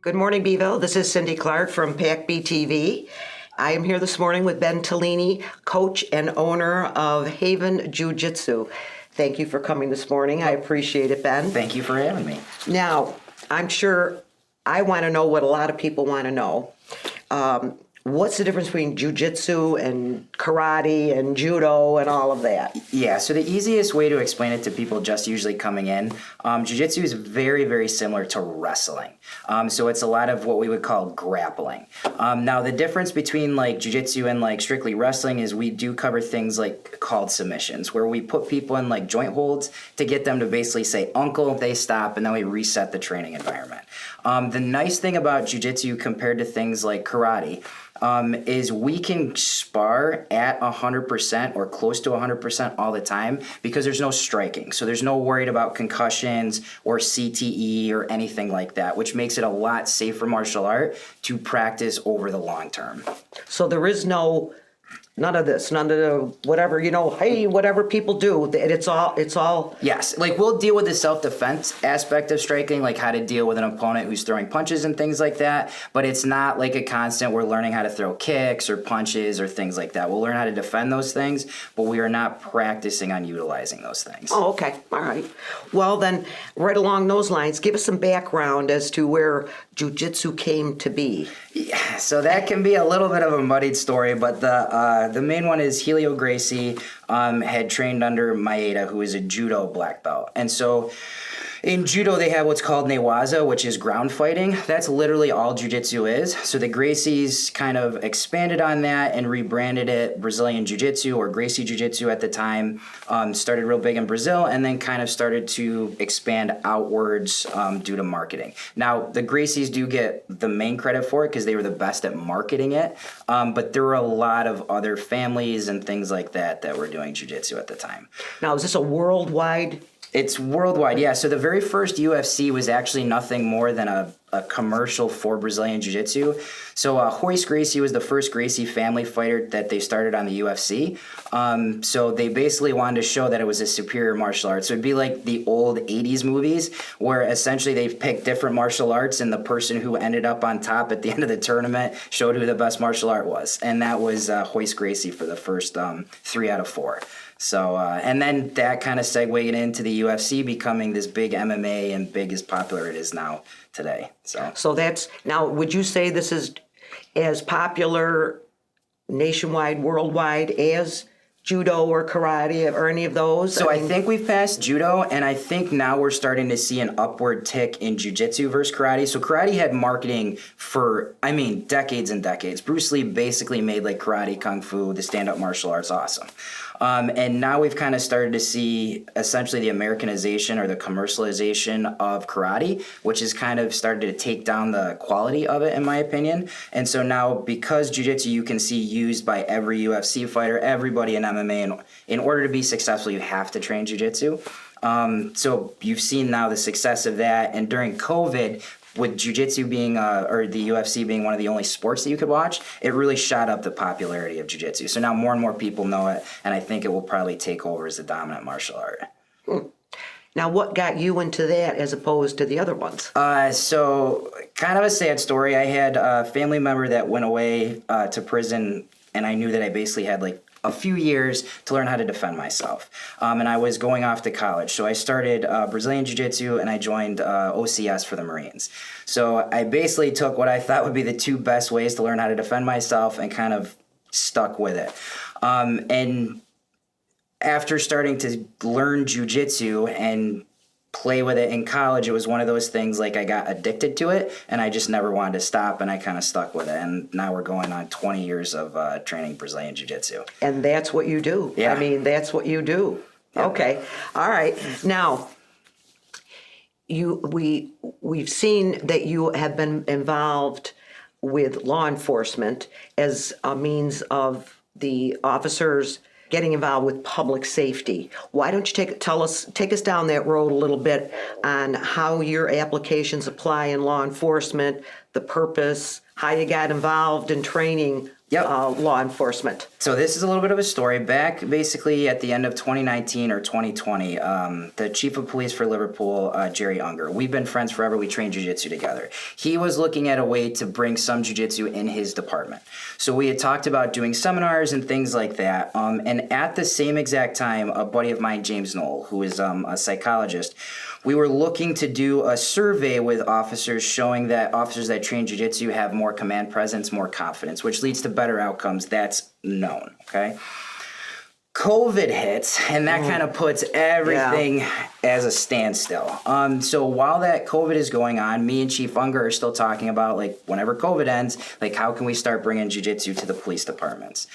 Good morning, Beeville. This is Cindy Clark from PAC-B TV. I am here this morning with Ben Tellini, coach and owner of Haven Jiu Jitsu. Thank you for coming this morning. I appreciate it, Ben. Thank you for having me. Now, I'm sure I want to know what a lot of people want to know. What's the difference between jiu-jitsu and karate and judo and all of that? Yeah, so the easiest way to explain it to people just usually coming in, jiu-jitsu is very, very similar to wrestling. So it's a lot of what we would call grappling. Now, the difference between like jiu-jitsu and like strictly wrestling is we do cover things like called submissions, where we put people in like joint holds to get them to basically say uncle, they stop, and then we reset the training environment. The nice thing about jiu-jitsu compared to things like karate is we can spar at 100% or close to 100% all the time because there's no striking. So there's no worried about concussions or CTE or anything like that, which makes it a lot safer martial art to practice over the long term. So there is none of this, none of the whatever, hey, whatever people do, it's all. Yes, like we'll deal with the self-defense aspect of striking, like how to deal with an opponent who's throwing punches and things like that, but it's not like a constant we're learning how to throw kicks or punches or things like that. We'll learn how to defend those things, but we are not practicing on utilizing those things. Oh, okay. All right. Well, then, right along those lines, give us some background as to where jiu-jitsu came to be. Yeah, so that can be a little bit of a muddied story, but the main one is Helio Gracie had trained under Maeda, who is a judo black belt. And so in judo, they have what's called newaza, which is ground fighting. That's literally all jiu-jitsu is. So the Gracies kind of expanded on that and rebranded it Brazilian Jiu-Jitsu or Gracie Jiu-Jitsu at the time. Started real big in Brazil and then kind of started to expand outwards due to marketing. Now, the Gracies do get the main credit for it because they were the best at marketing it. But there were a lot of other families and things like that that were doing jiu-jitsu at the time. Now, is this a worldwide? It's worldwide, yeah. So the very first UFC was actually nothing more than a commercial for Brazilian Jiu-Jitsu. So Royce Gracie was the first Gracie family fighter that they started on the UFC. So they basically wanted to show that it was a superior martial arts. So it'd be like the old 80s movies where essentially they picked different martial arts and the person who ended up on top at the end of the tournament showed who the best martial art was. And that was Royce Gracie for the first 3 out of 4. So, and then that kind of segued into the UFC becoming this big MMA and big as popular it is now today. So that's, now, would you say this is as popular nationwide, worldwide as judo or karate or any of those? So I think we've passed judo, and I think now we're starting to see an upward tick in jiu-jitsu versus karate. So karate had marketing for, decades and decades. Bruce Lee basically made like karate, kung fu, the stand-up martial arts awesome. And now we've kind of started to see essentially the Americanization or the commercialization of karate, which has kind of started to take down the quality of it, in my opinion. And so now, because jiu-jitsu you can see used by every UFC fighter, everybody in MMA, and in order to be successful, you have to train jiu-jitsu. So you've seen now the success of that. And during COVID, with jiu-jitsu being, or the UFC being one of the only sports that you could watch, it really shot up the popularity of jiu-jitsu. So now more and more people know it, and I think it will probably take over as the dominant martial art. Now, what got you into that as opposed to the other ones? So kind of a sad story. I had a family member that went away to prison, and I knew that I basically had like a few years to learn how to defend myself. And I was going off to college. So I started Brazilian Jiu-Jitsu and I joined OCS for the Marines. So I basically took what I thought would be the 2 best ways to learn how to defend myself and kind of stuck with it. And after starting to learn Jiu-Jitsu and play with it in college, it was one of those things like I got addicted to it and I just never wanted to stop, and I kind of stuck with it. And now we're going on 20 years of training Brazilian Jiu-Jitsu. And that's what you do. Yeah. That's what you do. Yeah. Okay. All right. Now, we've seen that you have been involved with law enforcement as a means of the officers getting involved with public safety. Why don't you take us down that road a little bit on how your applications apply in law enforcement, the purpose, how you got involved in training Yep. law enforcement. So this is a little bit of a story. Back basically at the end of 2019 or 2020, the chief of police for Liverpool, Jerry Unger, we've been friends forever. We trained jiu-jitsu together. He was looking at a way to bring some jiu-jitsu in his department. So we had talked about doing seminars and things like that. And at the same exact time, a buddy of mine, James Knoll, who is a psychologist, we were looking to do a survey with officers showing that officers that train jiu-jitsu have more command presence, more confidence, which leads to better outcomes. That's known, okay? COVID hits, and that kind of puts everything as a standstill. So while that COVID is going on, me and Chief Unger are still talking about, like, whenever COVID ends, like, how can we start bringing jiu-jitsu to the police departments?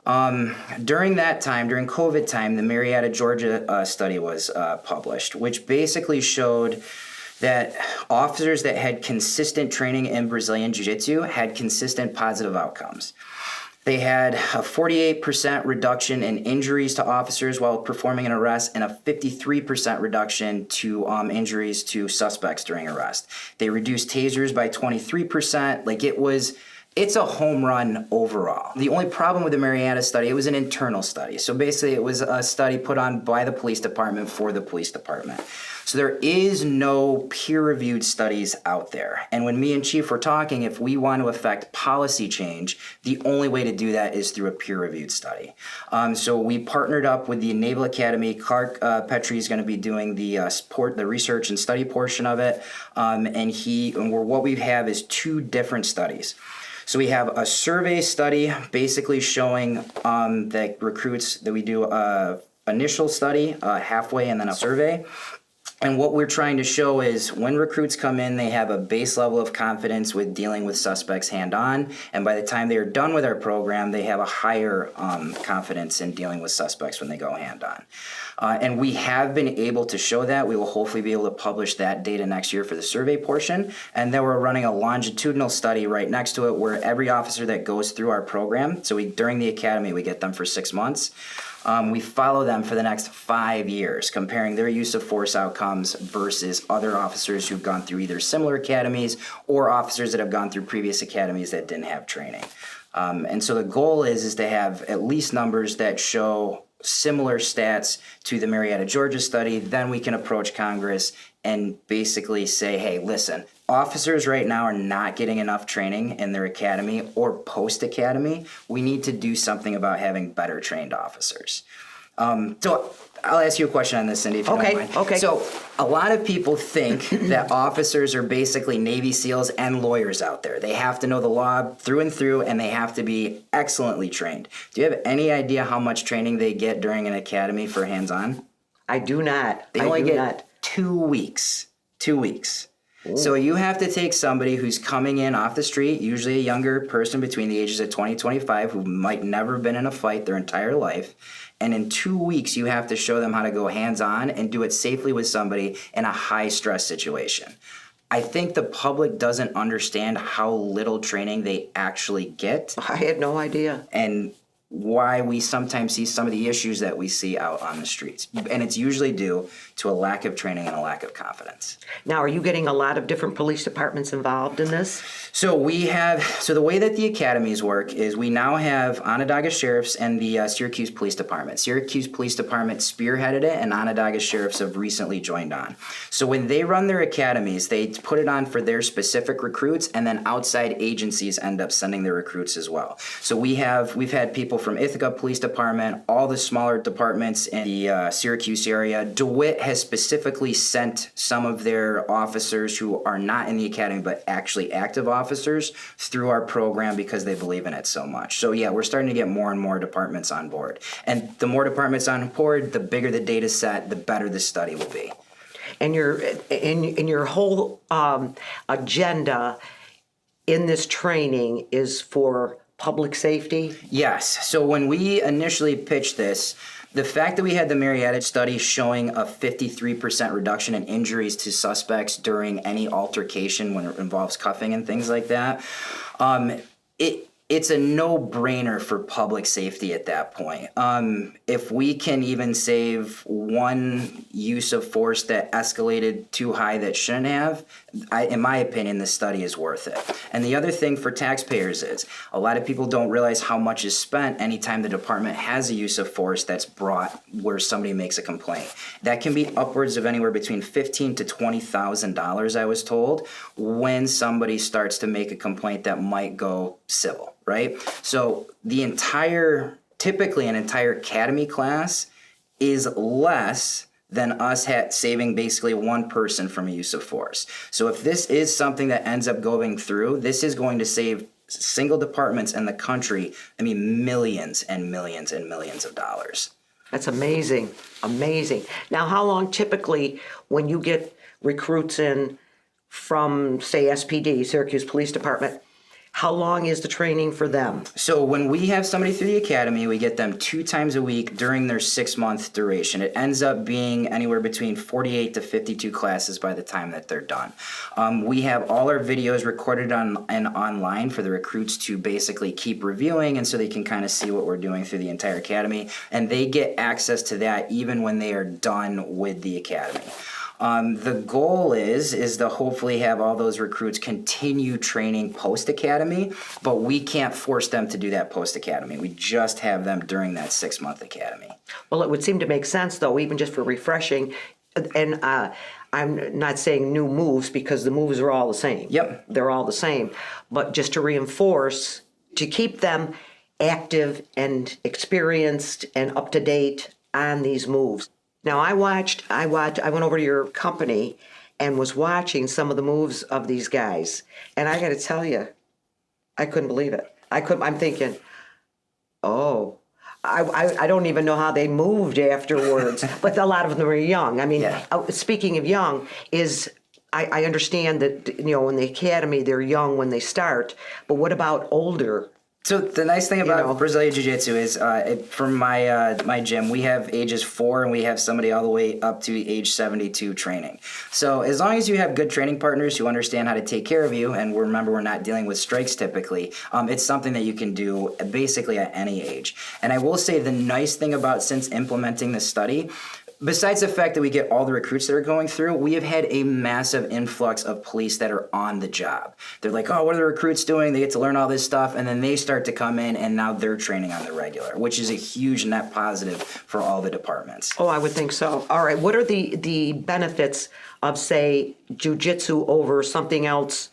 During that time, during COVID time, the Mariana, Georgia study was published, which basically showed that officers that had consistent training in Brazilian Jiu-Jitsu had consistent positive outcomes. They had a 48% reduction in injuries to officers while performing an arrest and a 53% reduction to injuries to suspects during arrest. They reduced tasers by 23%. Like, it's a home run overall. The only problem with the Mariana study, it was an internal study. So basically it was a study put on by the police department for the police department. So there is no peer-reviewed studies out there. And when me and Chief were talking, if we want to affect policy change, the only way to do that is through a peer-reviewed study. So we partnered up with the Naval Academy. Clark Petrie is going to be doing the research and study portion of it. What we have is two different studies. So we have a survey study basically showing that recruits, that we do a initial study, halfway, and then a survey. And what we're trying to show is when recruits come in, they have a base level of confidence with dealing with suspects hand-on. And by the time they are done with our program, they have a higher confidence in dealing with suspects when they go hand-on. And we have been able to show that. We will hopefully be able to publish that data next year for the survey portion. And then we're running a longitudinal study right next to it where every officer that goes through our program, so during the academy, we get them for 6 months. We follow them for the next 5 years, comparing their use of force outcomes versus other officers who've gone through either similar academies or officers that have gone through previous academies that didn't have training. And so the goal is to have at least numbers that show similar stats to the Mariana, Georgia study. Then we can approach Congress and basically say, hey, listen, officers right now are not getting enough training in their academy or post-academy. We need to do something about having better trained officers. So I'll ask you a question on this, Cindy, if you don't mind. Okay. So a lot of people think that officers are basically Navy SEALs and lawyers out there. They have to know the law through and through, and they have to be excellently trained. Do you have any idea how much training they get during an academy for hands-on? I do not. They only get 2 weeks. 2 weeks. Ooh. So you have to take somebody who's coming in off the street, usually a younger person between the ages of 20 and 25 who might never have been in a fight their entire life. And in 2 weeks, you have to show them how to go hands-on and do it safely with somebody in a high-stress situation. I think the public doesn't understand how little training they actually get. I had no idea. And why we sometimes see some of the issues that we see out on the streets. And it's usually due to a lack of training and a lack of confidence. Now, are you getting a lot of different police departments involved in this? So the way that the academies work is we now have Onondaga Sheriffs and the Syracuse Police Department. Syracuse Police Department spearheaded it, and Onondaga Sheriffs have recently joined on. So when they run their academies, they put it on for their specific recruits, and then outside agencies end up sending their recruits as well. So we've had people from Ithaca Police Department, all the smaller departments in the Syracuse area. DeWitt has specifically sent some of their officers who are not in the academy but actually active officers through our program because they believe in it so much. So yeah, we're starting to get more and more departments on board. And the more departments on board, the bigger the data set, the better the study will be. And your whole agenda in this training is for public safety? Yes. So when we initially pitched this, the fact that we had the Mariana study showing a 53% reduction in injuries to suspects during any altercation when it involves cuffing and things like that, it's a no-brainer for public safety at that point. If we can even save one use of force that escalated too high that shouldn't have, in my opinion, this study is worth it. And the other thing for taxpayers is a lot of people don't realize how much is spent anytime the department has a use of force that's brought where somebody makes a complaint. That can be upwards of anywhere between $15,000 to $20,000, I was told, when somebody starts to make a complaint that might go civil, right? So typically an entire academy class is less than us saving basically one person from a use of force. So if this is something that ends up going through, this is going to save single departments in the country, millions and millions and millions of dollars. That's amazing. Amazing. Now, how long typically when you get recruits in from, say, SPD, Syracuse Police Department, how long is the training for them? So when we have somebody through the academy, we get them 2 times a week during their 6-month duration. It ends up being anywhere between 48 to 52 classes by the time that they're done. We have all our videos recorded and online for the recruits to basically keep reviewing, and so they can kind of see what we're doing through the entire academy. And they get access to that even when they are done with the academy. The goal is to hopefully have all those recruits continue training post-academy, but we can't force them to do that post-academy. We just have them during that 6-month academy. Well, it would seem to make sense, though, even just for refreshing. And I'm not saying new moves because the moves are all the same. Yep. They're all the same. But just to reinforce, to keep them active and experienced and up to date on these moves. Now, I went over to your company and was watching some of the moves of these guys. And I got to tell you, I couldn't believe it. I'm thinking, oh, I don't even know how they moved afterwards. But a lot of them were young. Speaking of young, I understand that, in the academy, they're young when they start. But what about older? So the nice thing about Brazilian Jiu-Jitsu is from my gym, we have ages 4 and we have somebody all the way up to age 72 training. So as long as you have good training partners who understand how to take care of you, and remember we're not dealing with strikes typically, it's something that you can do basically at any age. And I will say the nice thing about since implementing this study, besides the fact that we get all the recruits that are going through, we have had a massive influx of police that are on the job. They're like, oh, what are the recruits doing? They get to learn all this stuff, and then they start to come in, and now they're training on the regular, which is a huge net positive for all the departments. Oh, I would think so. All right, what are the benefits of, say, jiu-jitsu over something else,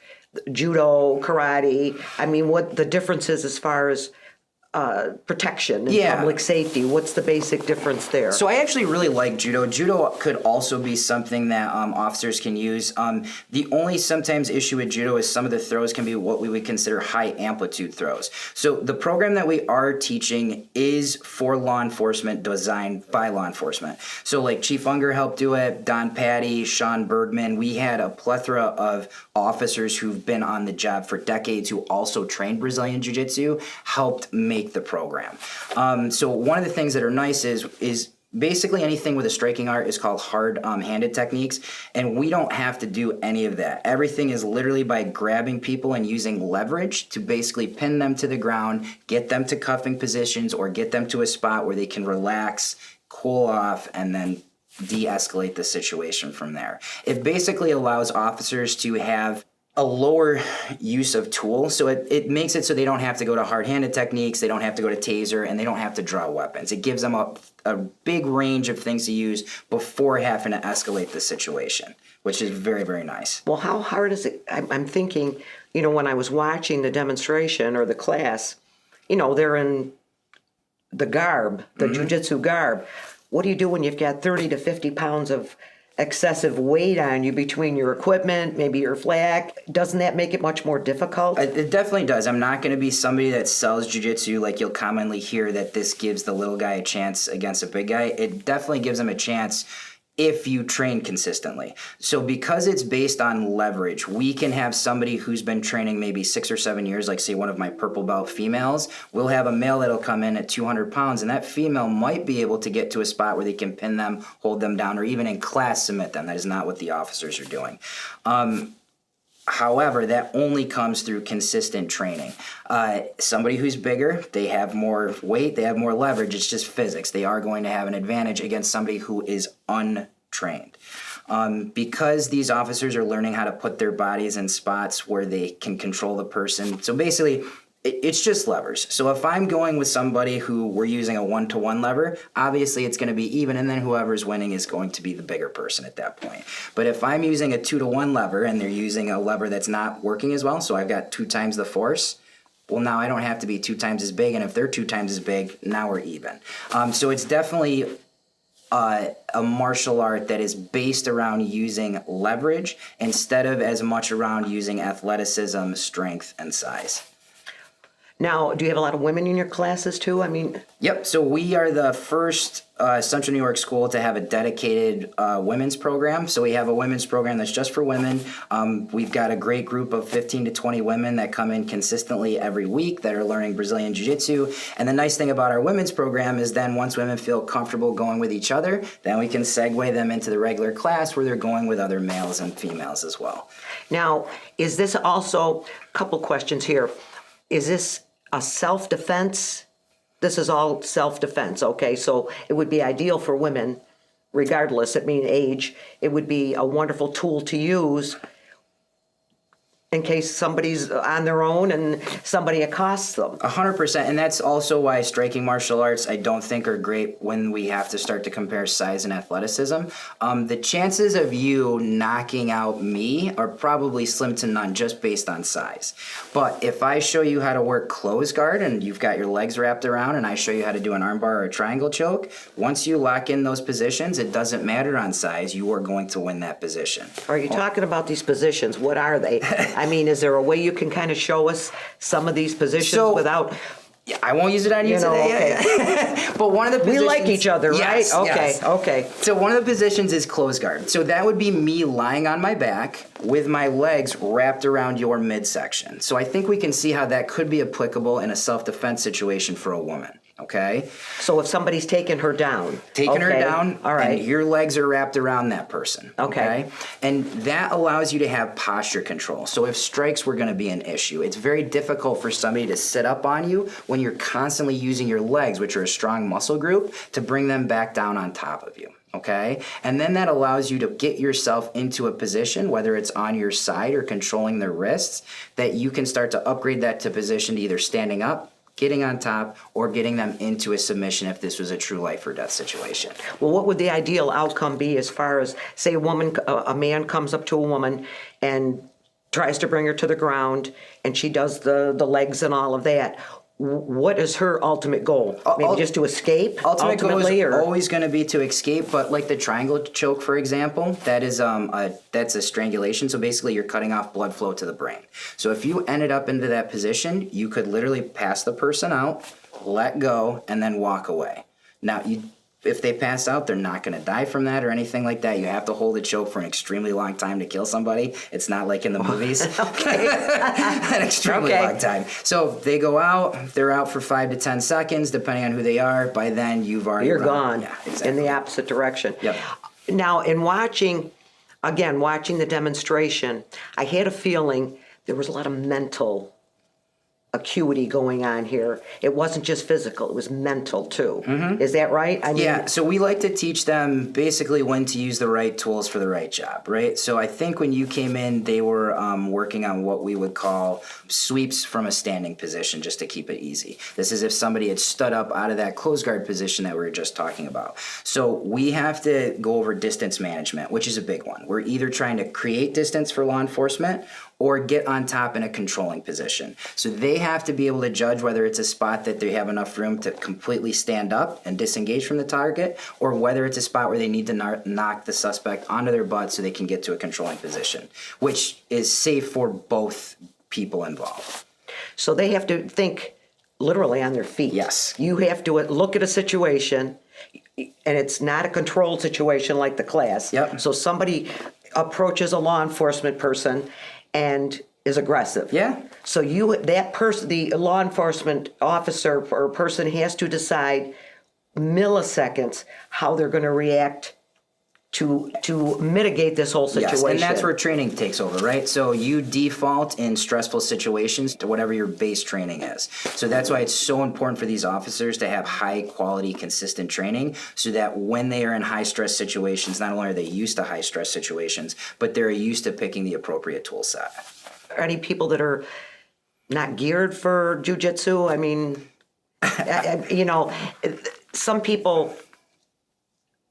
judo, karate? What the difference is as far as protection and public safety? What's the basic difference there? So I actually really like judo. Judo could also be something that officers can use. The only sometimes issue with judo is some of the throws can be what we would consider high amplitude throws. So the program that we are teaching is for law enforcement, designed by law enforcement. So like Chief Unger helped do it, Don Patty, Sean Bergman. We had a plethora of officers who've been on the job for decades who also trained Brazilian Jiu-Jitsu, helped make the program. So one of the things that are nice is basically anything with a striking art is called hard-handed techniques, and we don't have to do any of that. Everything is literally by grabbing people and using leverage to basically pin them to the ground, get them to cuffing positions, or get them to a spot where they can relax, cool off, and then de-escalate the situation from there. It basically allows officers to have a lower use of tools, so it makes it so they don't have to go to hard-handed techniques, they don't have to go to taser, and they don't have to draw weapons. It gives them a big range of things to use before having to escalate the situation, which is very, very nice. Well, how hard is it? I'm thinking, when I was watching the demonstration or the class, they're in the garb, the jiu-jitsu garb. What do you do when you've got 30 to 50 pounds of excessive weight on you between your equipment, maybe your flak? Doesn't that make it much more difficult? It definitely does. I'm not going to be somebody that sells jiu-jitsu like you'll commonly hear that this gives the little guy a chance against a big guy. It definitely gives him a chance if you train consistently. So because it's based on leverage, we can have somebody who's been training maybe 6 or 7 years, like say one of my purple belt females, we'll have a male that'll come in at 200 pounds, and that female might be able to get to a spot where they can pin them, hold them down, or even in class submit them. That is not what the officers are doing. However, that only comes through consistent training. Somebody who's bigger, they have more weight, they have more leverage. It's just physics. They are going to have an advantage against somebody who is untrained. because these officers are learning how to put their bodies in spots where they can control the person. So basically, it's just levers. So if I'm going with somebody who we're using a 1-to-1 lever, obviously it's going to be even, and then whoever's winning is going to be the bigger person at that point. But if I'm using a 2-to-1 lever and they're using a lever that's not working as well, so I've got 2 times the force, well, now I don't have to be 2 times as big, and if they're 2 times as big, now we're even. So it's definitely a martial art that is based around using leverage instead of as much around using athleticism, strength, and size. Now, do you have a lot of women in your classes too? I mean, Yep. So we are the first Central New York school to have a dedicated women's program. So we have a women's program that's just for women. We've got a great group of 15 to 20 women that come in consistently every week that are learning Brazilian Jiu-Jitsu. And the nice thing about our women's program is then once women feel comfortable going with each other, then we can segue them into the regular class where they're going with other males and females as well. now, is this also, a couple questions here. Is this a self-defense? This is all self-defense, okay? So it would be ideal for women, regardless, age. It would be a wonderful tool to use in case somebody's on their own and somebody accosts them. 100%, and that's also why striking martial arts I don't think are great when we have to start to compare size and athleticism. The chances of you knocking out me are probably slim to none just based on size. But if I show you how to work close guard and you've got your legs wrapped around and I show you how to do an armbar or a triangle choke, once you lock in those positions, it doesn't matter on size, you are going to win that position. Are you talking about these positions? What are they? I mean, is there a way you can kind of show us some of these positions without... Yeah, I won't use it on you today. Okay. But one of the positions... We like each other, yes, right? Okay, yes. okay. So one of the positions is close guard. So that would be me lying on my back with my legs wrapped around your midsection. So I think we can see how that could be applicable in a self-defense situation for a woman. Okay? So if somebody's taking her down. Taking her down, all right, and your legs are wrapped around that person. Okay. And that allows you to have posture control. So if strikes were going to be an issue, it's very difficult for somebody to sit up on you when you're constantly using your legs, which are a strong muscle group, to bring them back down on top of you. Okay? And then that allows you to get yourself into a position, whether it's on your side or controlling their wrists, that you can start to upgrade that to position to either standing up, getting on top, or getting them into a submission if this was a true life or death situation. well, what would the ideal outcome be as far as, say, a man comes up to a woman and tries to bring her to the ground, and she does the legs and all of that? What is her ultimate goal? Maybe just to escape? Ultimate goal is or? always going to be to escape, but like the triangle choke, for example, that is that's a strangulation. So basically, you're cutting off blood flow to the brain. So if you ended up into that position, you could literally pass the person out, let go, and then walk away. Now, if they pass out, they're not going to die from that or anything like that. You have to hold a choke for an extremely long time to kill somebody. It's not like in the movies. An extremely long time. So if they go out, they're out for 5 to 10 seconds, depending on who they are. By then, you've already You're gone. Yeah, exactly. In the opposite direction. Yep. Now, in watching the demonstration, I had a feeling there was a lot of mental acuity going on here. It wasn't just physical, it was mental too. Mm-hmm. Is that right? I mean, yeah, so we like to teach them basically when to use the right tools for the right job, right? So I think when you came in, they were working on what we would call sweeps from a standing position, just to keep it easy. This is if somebody had stood up out of that close guard position that we were just talking about. So we have to go over distance management, which is a big one. We're either trying to create distance for law enforcement or get on top in a controlling position. So they have to be able to judge whether it's a spot that they have enough room to completely stand up and disengage from the target, or whether it's a spot where they need to knock the suspect onto their butt so they can get to a controlling position, which is safe for both people involved. So they have to think literally on their feet. Yes. You have to look at a situation, and it's not a controlled situation like the class. Yep. So somebody approaches a law enforcement person and is aggressive. Yeah. So the law enforcement officer or person has to decide milliseconds how they're going to react to mitigate this whole situation. Yes, and that's where training takes over, right? So you default in stressful situations to whatever your base training is. So that's why it's so important for these officers to have high quality, consistent training so that when they are in high stress situations, not only are they used to high stress situations, but they're used to picking the appropriate tool set. Any people that are not geared for jiu-jitsu? I mean, some people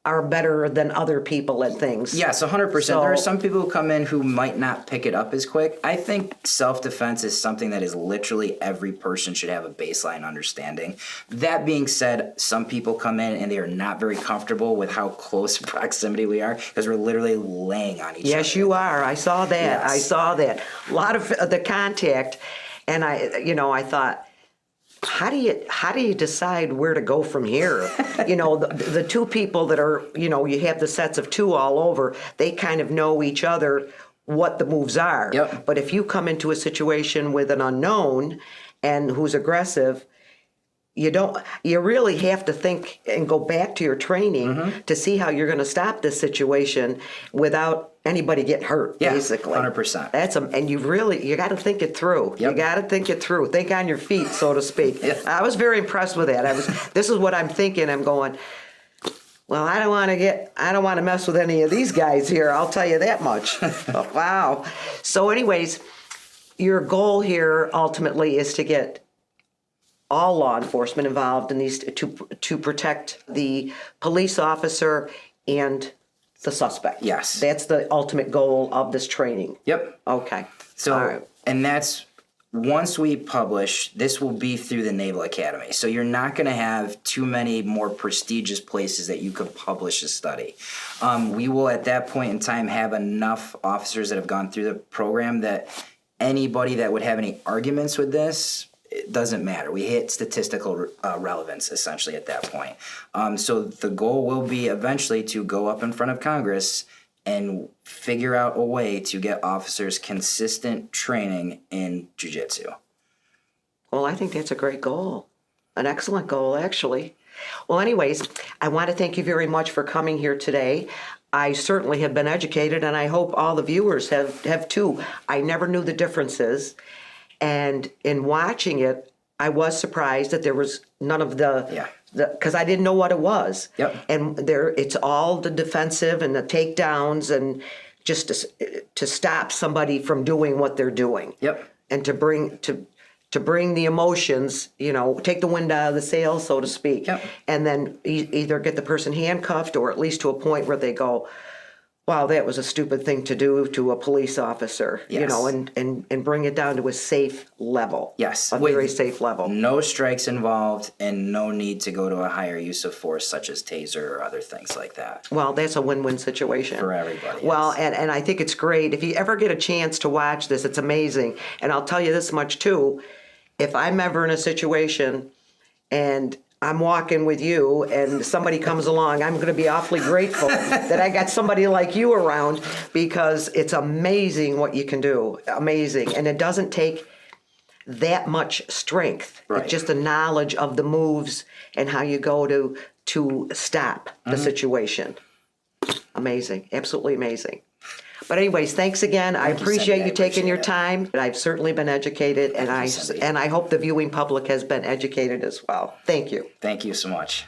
are better than other people at things. Yes, 100%. There are some people who come in who might not pick it up as quick. I think self-defense is something that is literally every person should have a baseline understanding. That being said, some people come in and they are not very comfortable with how close proximity we are because we're literally laying on each other. Yes, you are. I saw that. Yes. I saw that. A lot of the contact, and I thought, how do you decide where to go from here? The two people that are, you have the sets of two all over, they kind of know each other, what the moves are. Yep. But if you come into a situation with an unknown and who's aggressive, you really have to think and go back to your training to see how you're going to stop this situation without anybody getting hurt, basically. 100%. And you got to think it through. Yep. You got to think it through. Think on your feet, so to speak. Yep. I was very impressed with that. This is what I'm thinking. I'm going, well, I don't want to mess with any of these guys here. I'll tell you that much. Oh, wow. So anyways, your goal here ultimately is to get all law enforcement involved in these to protect the police officer and the suspect. Yes. That's the ultimate goal of this training. Yep. Okay. So, all right. And that's, once we publish, this will be through the Naval Academy. So you're not going to have too many more prestigious places that you could publish a study. We will, at that point in time, have enough officers that have gone through the program that anybody that would have any arguments with this, it doesn't matter. We hit statistical relevance essentially at that point. So the goal will be eventually to go up in front of Congress and figure out a way to get officers consistent training in jiu-jitsu. Well, I think that's a great goal. An excellent goal, actually. Well, anyways, I want to thank you very much for coming here today. I certainly have been educated, and I hope all the viewers have too. I never knew the differences. And in watching it, I was surprised that there was none of because I didn't know what it was. Yep. And it's all the defensive and the takedowns and just to stop somebody from doing what they're doing. Yep. And to bring the emotions, take the wind out of the sail, so to speak. Yep. And then either get the person handcuffed or at least to a point where they go, wow, that was a stupid thing to do to a police officer, Yes. and bring it down to a safe level. Yes. A very safe level. No strikes involved and no need to go to a higher use of force such as taser or other things like that. Well, that's a win-win situation. For everybody. Well, yes. and I think it's great. If you ever get a chance to watch this, it's amazing. And I'll tell you this much too. If I'm ever in a situation and I'm walking with you and somebody comes along, I'm going to be awfully grateful that I got somebody like you around, because it's amazing what you can do. Amazing. And it doesn't take that much strength. Right. It's just the knowledge of the moves and how you go to stop the situation. Amazing. Absolutely amazing. But anyways, thanks again. I appreciate you taking your time. I've certainly been educated, and I hope the viewing public has been educated as well. Thank you. Thank you so much.